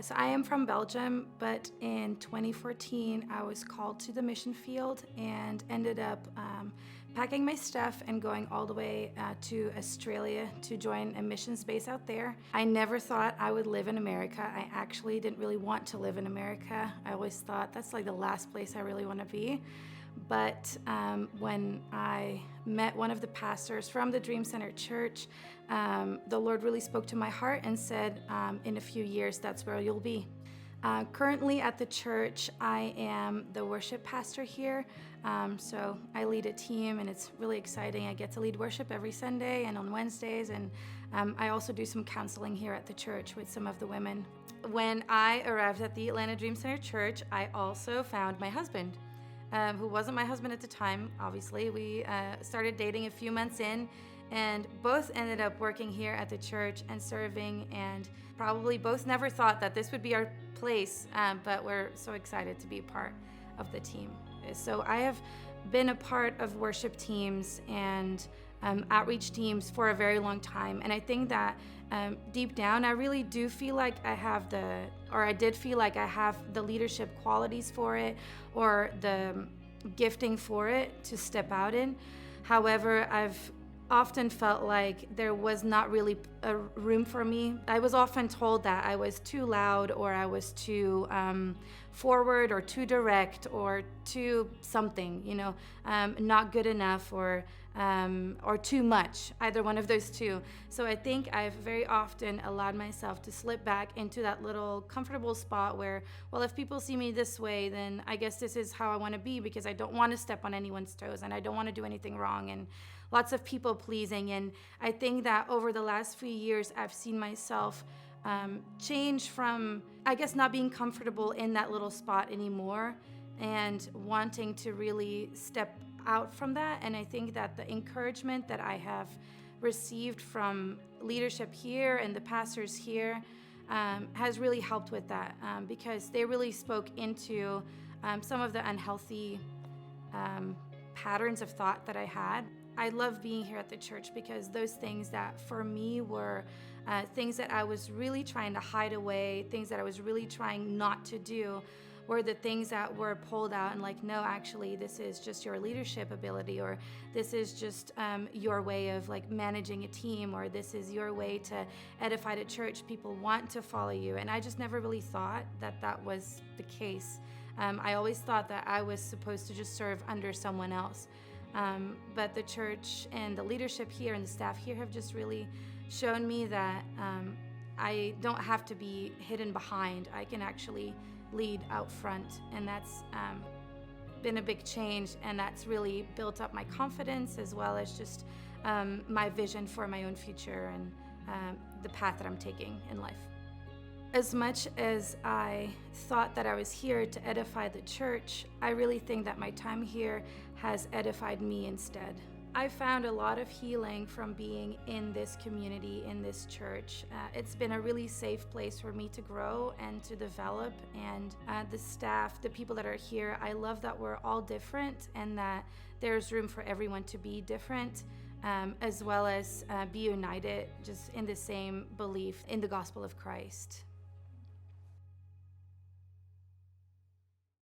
So I am from Belgium, but in 2014, I was called to the mission field and ended up packing my stuff and going all the way to Australia to join a missions base out there. I never thought I would live in America. I actually didn't really want to live in America. I always thought that's like the last place I really want to be. But when I met one of the pastors from the Dream Center Church, the Lord really spoke to my heart and said, in a few years, that's where you'll be. Currently at the church, I am the worship pastor here. So I lead a team, and it's really exciting. I get to lead worship every Sunday and on Wednesdays, and I also do some counseling here at the church with some of the women. When I arrived at the Atlanta Dream Center Church, I also found my husband. Who wasn't my husband at the time, obviously. We started dating a few months in, and both ended up working here at the church and serving, and probably both never thought that this would be our place, but we're so excited to be a part of the team. So I have been a part of worship teams and outreach teams for a very long time, and I think that deep down, I really do feel like I did feel like I have the leadership qualities for it, or the gifting for it to step out in. However, I've often felt like there was not really a room for me. I was often told that I was too loud, or I was too forward, or too direct, or too something, not good enough, or too much, either one of those two. So I think I've very often allowed myself to slip back into that little comfortable spot where, well, if people see me this way, then I guess this is how I want to be, because I don't want to step on anyone's toes, and I don't want to do anything wrong, and lots of people pleasing. And I think that over the last few years, I've seen myself change from, I guess, not being comfortable in that little spot anymore, and wanting to really step out from that. And I think that the encouragement that I have received from leadership here and the pastors here has really helped with that, because they really spoke into some of the unhealthy patterns of thought that I had. I love being here at the church, because those things that for me were things that I was really trying to hide away, things that I was really trying not to do, were the things that were pulled out and like, no, actually, this is just your leadership ability, or this is just your way of like managing a team, or this is your way to edify the church. People want to follow you. And I just never really thought that that was the case. I always thought that I was supposed to just serve under someone else. But the church and the leadership here and the staff here have just really shown me that I don't have to be hidden behind. I can actually lead out front, and that's been a big change, and that's really built up my confidence, as well as just my vision for my own future and the path that I'm taking in life. As much as I thought that I was here to edify the church, I really think that my time here has edified me instead. I found a lot of healing from being in this community, in this church. It's been a really safe place for me to grow and to develop, and the staff, the people that are here, I love that we're all different, and that there's room for everyone to be different, as well as be united just in the same belief in the gospel of Christ.